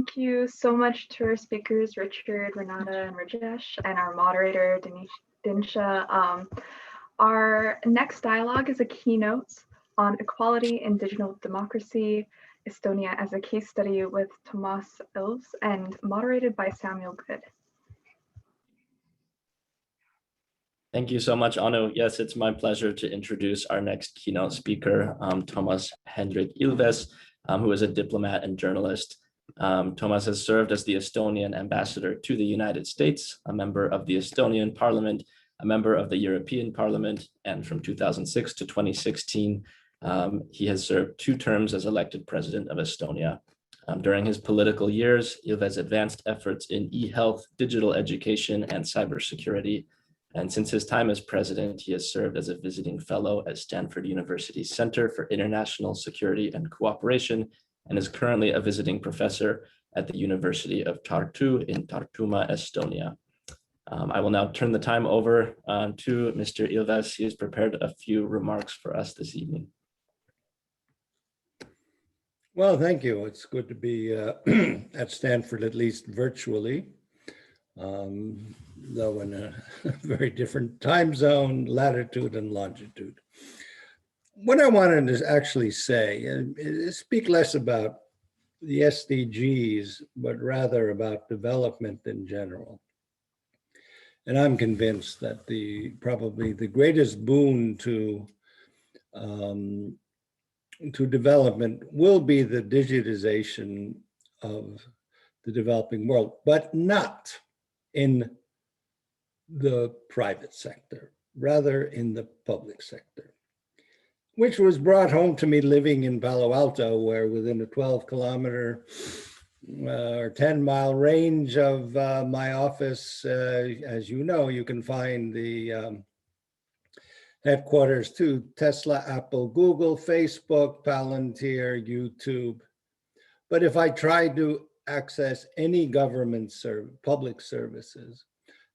Thank you so much to our speakers, Richard, Renata, and Rajesh, and our moderator, Dinsha. Our next dialogue is a keynote on equality in digital democracy, Estonia as a case study with Toomas Ilves and moderated by Samuel Good. Thank you so much, Anu. Yes, it's my pleasure to introduce our next keynote speaker, Toomas Hendrik Ilves, who is a diplomat and journalist. Toomas has served as the Estonian ambassador to the United States, a member of the Estonian Parliament, a member of the European Parliament, and from 2006 to 2016, he has served 2 terms as elected president of Estonia. During his political years, Ilves advanced efforts in e-health, digital education, and cybersecurity. And since his time as president, he has served as a visiting fellow at Stanford University's Center for International Security and Cooperation, and is currently a visiting professor at the University of Tartu in Tartumaa, Estonia. I will now turn the time over to Mr. Ilves. He has prepared a few remarks for us this evening. Well, thank you. It's good to be at Stanford, at least virtually, though in a very different time zone, latitude and longitude. What I wanted to actually say is speak less about the SDGs, but rather about development in general. And I'm convinced that probably the greatest boon to development will be the digitization of the developing world, but not in the private sector, rather in the public sector, which was brought home to me living in Palo Alto, where within a 12-kilometer or 10-mile range of my office, as you know, you can find the headquarters to Tesla, Apple, Google, Facebook, Palantir, YouTube. But if I tried to access any government public services,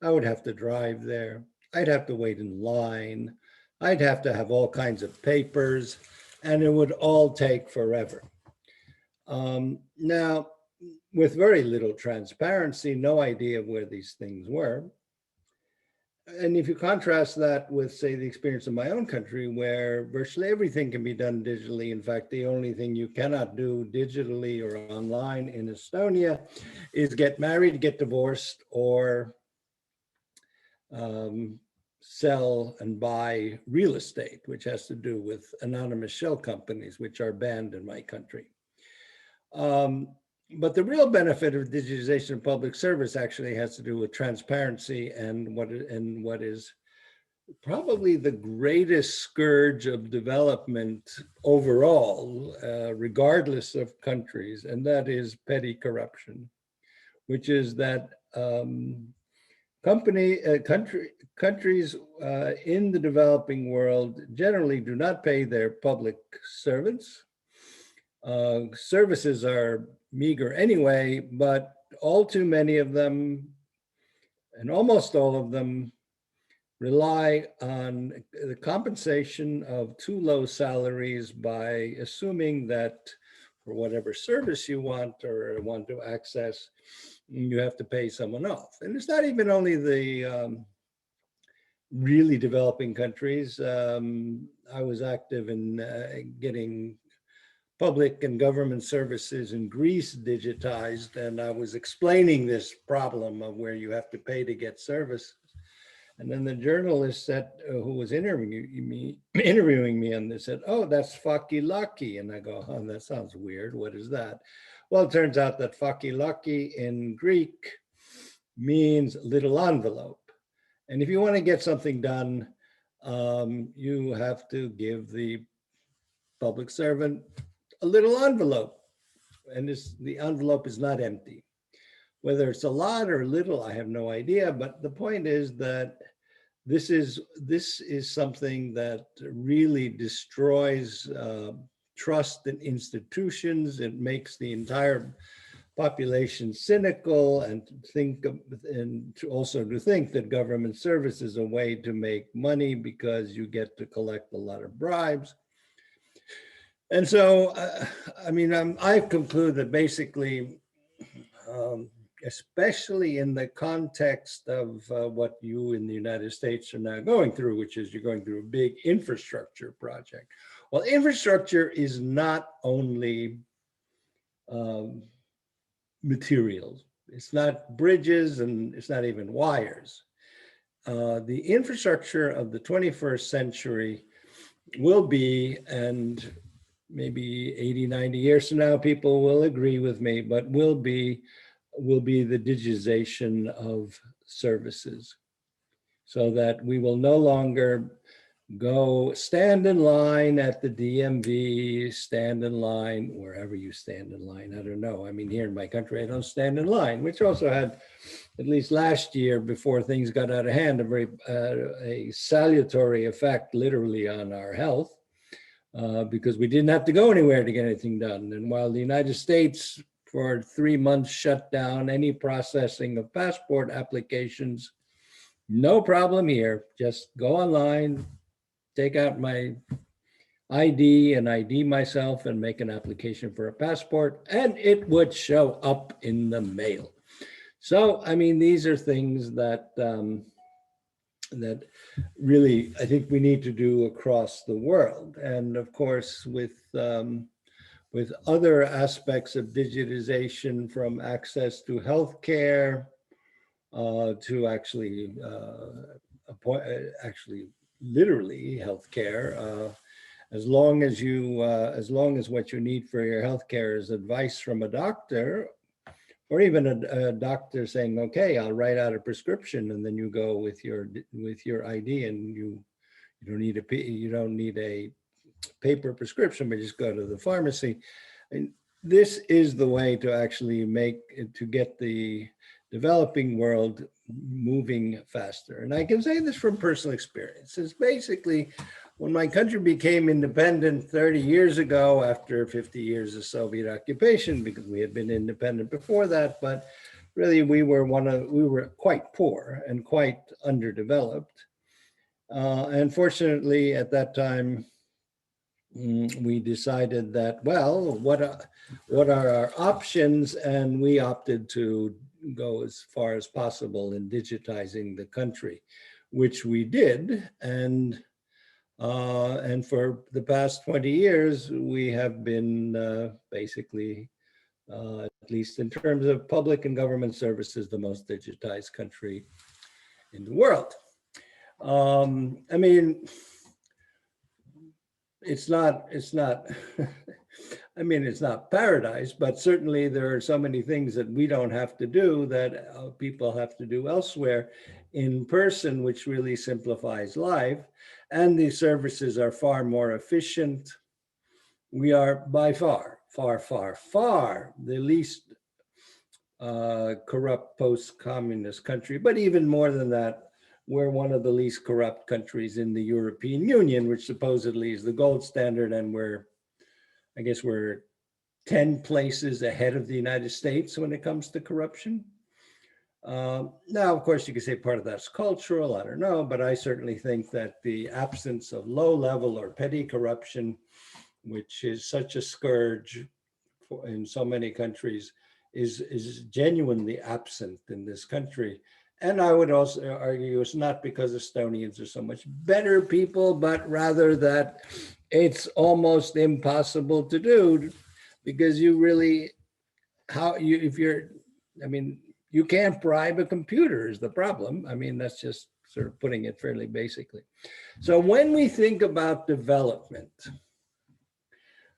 I would have to drive there. I'd have to wait in line. I'd have to have all kinds of papers, and it would all take forever. Now, with very little transparency, no idea of where these things were. And if you contrast that with, say, the experience of my own country, where virtually everything can be done digitally. In fact, the only thing you cannot do digitally or online in Estonia is get married, get divorced, or sell and buy real estate, which has to do with anonymous shell companies, which are banned in my country. But the real benefit of digitization of public service actually has to do with transparency and what is probably the greatest scourge of development overall, regardless of countries, and that is petty corruption, which is that countries in the developing world generally do not pay their public servants. Services are meager anyway, but all too many of them, and almost all of them, rely on the compensation of too low salaries by assuming that for whatever service you want or want to access, you have to pay someone off. And it's not even only the really developing countries. I was active in getting public and government services in Greece digitized, and I was explaining this problem of where you have to pay to get service. And then the journalist said, who was interviewing me on this said, "Oh, that's fakilaki." And I go, "Oh, that sounds weird. What is that?" Well, it turns out that fakilaki in Greek means little envelope. And if you want to get something done, you have to give the public servant a little envelope, and the envelope is not empty. Whether it's a lot or little, I have no idea, but the point is that this is something that really destroys trust in institutions. It makes the entire population cynical, and also to think that government service is a way to make money because you get to collect a lot of bribes. And so, I conclude that basically especially in the context of what you in the United States are now going through, which is you're going through a big infrastructure project. Well, infrastructure is not only materials. It's not bridges and it's not even wires. The infrastructure of the 21st century will be, and maybe 80, 90 years from now, people will agree with me, but will be the digitization of services, so that we will no longer go stand in line at the DMV, stand in line wherever you stand in line. I don't know. I mean, here in my country, I don't stand in line, which also had, at least last year before things got out of hand, a very a salutary effect literally on our health, because we didn't have to go anywhere to get anything done. And while the United States for 3 months shut down any processing of passport applications, no problem here. Just go online, take out my ID and ID myself and make an application for a passport, and it would show up in the mail. So, I mean, these are things that that really I think we need to do across the world. And of course, with other aspects of digitization, from access to healthcare to actually literally healthcare. As long as what you need for your healthcare is advice from a doctor, or even a doctor saying, "Okay, I'll write out a prescription," and then you go with your ID, and you don't need a paper prescription, but just go to the pharmacy. And this is the way to actually get the developing world moving faster. And I can say this from personal experience. It's basically when my country became independent 30 years ago, after 50 years of Soviet occupation, because we had been independent before that, but really we were quite poor and quite underdeveloped. And fortunately at that time, we decided that, well, what are our options? And we opted to go as far as possible in digitizing the country, which we did. And for the past 20 years, we have been basically, at least in terms of public and government services, the most digitized country in the world. I mean, it's not I mean, it's not paradise, but certainly there are so many things that we don't have to do that people have to do elsewhere in person, which really simplifies life. And the services are far more efficient. We are by far the least corrupt post-communist country, but even more than that, we're one of the least corrupt countries in the European Union, which supposedly is the gold standard, and I guess we're 10 places ahead of the United States when it comes to corruption. Now, of course, you could say part of that's cultural, I don't know, but I certainly think that the absence of low-level or petty corruption, which is such a scourge in so many countries, is genuinely absent in this country. And I would also argue it's not because Estonians are so much better people, but rather that it's almost impossible to do, because you really, you can't bribe a computer is the problem. I mean, that's just sort of putting it fairly basically. So when we think about development,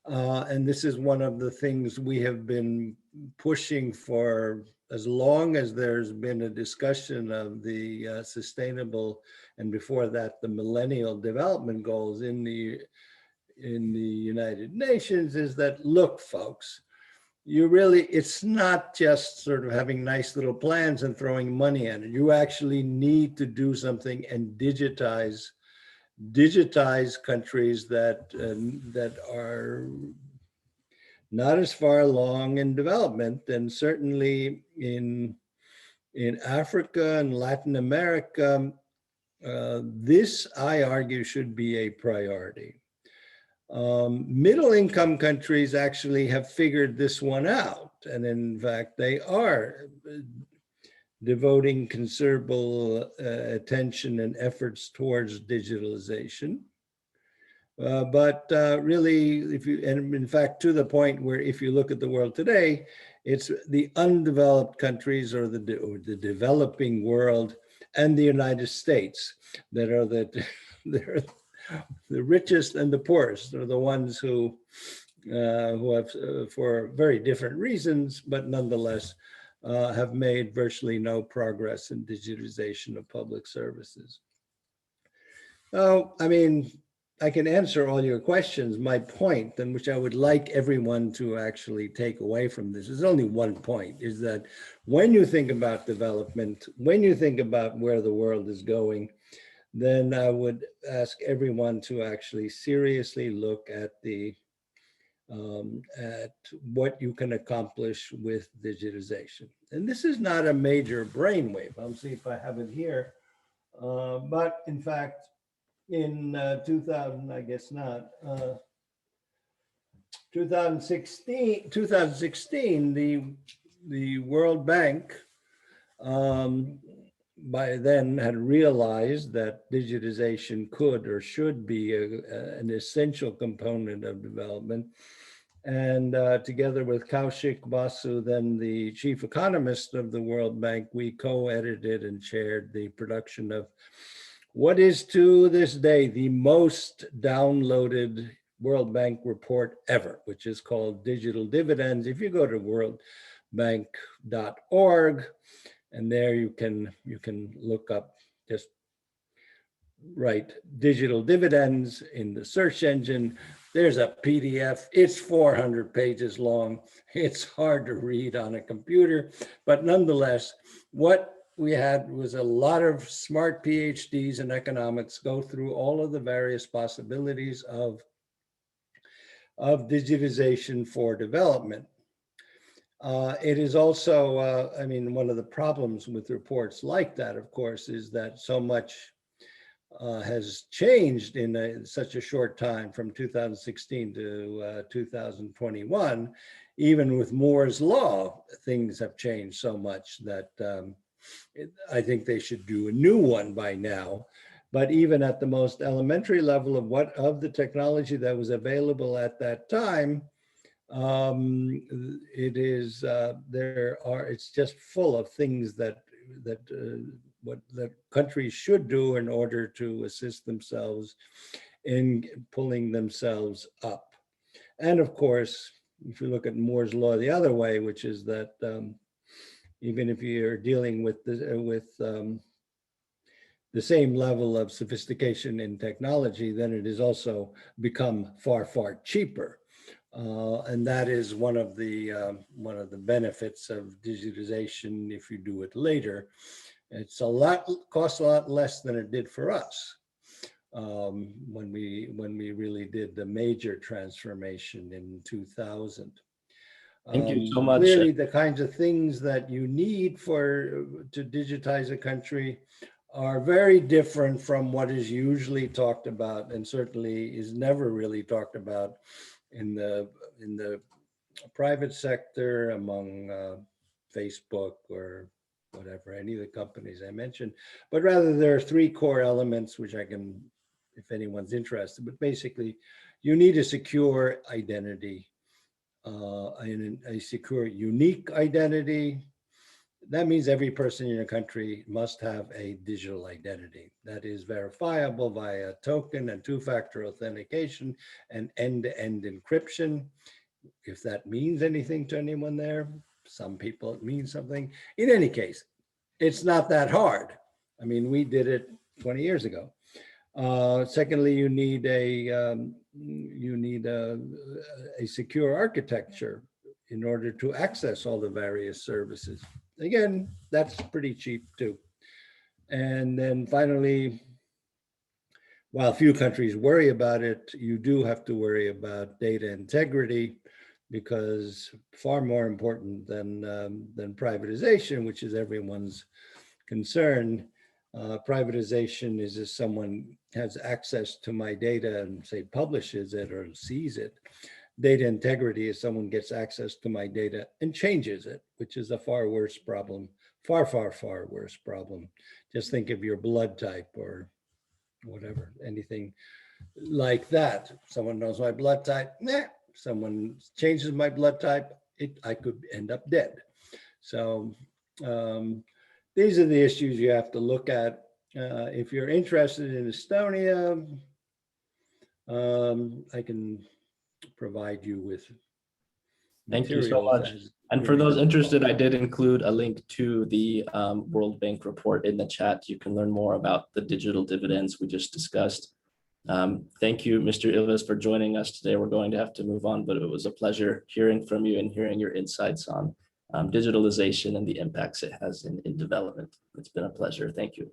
and this is one of the things we have been pushing for as long as there's been a discussion of the sustainable, and before that, the millennial development goals in the United Nations, is that, look, folks, it's not just sort of having nice little plans and throwing money at it. You actually need to do something and digitize countries that are not as far along in development, and certainly in Africa and Latin America, this, I argue, should be a priority. Middle income countries actually have figured this one out. And in fact, they are devoting considerable attention and efforts towards digitalization. But really, and in fact, to the point where if you look at the world today, it's the undeveloped countries or the developing world and the United States that are they're the richest and the poorest are the ones who have, for very different reasons, but nonetheless, have made virtually no progress in digitization of public services. Oh, I mean, I can answer all your questions. My point, and which I would like everyone to actually take away from this, is only one point, is that when you think about development, when you think about where the world is going, then I would ask everyone to actually seriously look at at what you can accomplish with digitization. And this is not a major brainwave. I'll see if I have it here. But in fact, in 2000, I guess not, 2016, the World Bank by then had realized that digitization could or should be an essential component of development. And together with Kaushik Basu, then the chief economist of the World Bank, we co-edited and chaired the production of what is to this day the most downloaded World Bank report ever, which is called Digital Dividends. If you go to worldbank.org, and there you can look up, just write digital dividends in the search engine. There's a PDF. It's 400 pages long. It's hard to read on a computer, but nonetheless, what we had was a lot of smart PhDs in economics go through all of the various possibilities of digitization for development. It is also, I mean, one of the problems with reports like that, of course, is that so much has changed in such a short time from 2016 to 2021. Even with Moore's Law, things have changed so much that I think they should do a new one by now. But even at the most elementary level of the technology that was available at that time, it's just full of things that countries should do in order to assist themselves in pulling themselves up. And of course, if you look at Moore's Law the other way, which is that even if you're dealing with the same level of sophistication in technology, then it has also become far, far cheaper. And that is one of the benefits of digitization. If you do it later, costs a lot less than it did for us when we really did the major transformation in 2000. Thank you so much. Clearly, the kinds of things that you need to digitize a country are very different from what is usually talked about, and certainly is never really talked about in the private sector, among Facebook or whatever, any of the companies I mentioned. But rather, there are three core elements which I can, if anyone's interested, but basically you need a secure identity, a secure unique identity. That means every person in your country must have a digital identity that is verifiable via token and two-factor authentication and end-to-end encryption. If that means anything to anyone there, some people it means something. In any case, it's not that hard. I mean, we did it 20 years ago. Secondly, you need a secure architecture in order to access all the various services. Again, that's pretty cheap too. And then finally, while few countries worry about it, you do have to worry about data integrity, because far more important than privatization, which is everyone's concern. Privatization is if someone has access to my data and say publishes it or sees it. data integrity is someone gets access to my data and changes it, which is a far worse problem, far, far, far worse problem. Just think of your blood type or whatever, anything like that. Someone knows my blood type, someone changes my blood type, I could end up dead. So these are the issues you have to look at. If you're interested in Estonia, I can provide you with Thank you so materials much. as And for during those the interested, talk. I did include a link to the World Bank report in the chat. You can learn more about the digital dividends we just discussed. Thank you, Mr. Ilves, for joining us today. We're going to have to move on, but it was a pleasure hearing from you and hearing your insights on digitalization and the impacts it has in development. It's been a pleasure. Thank you.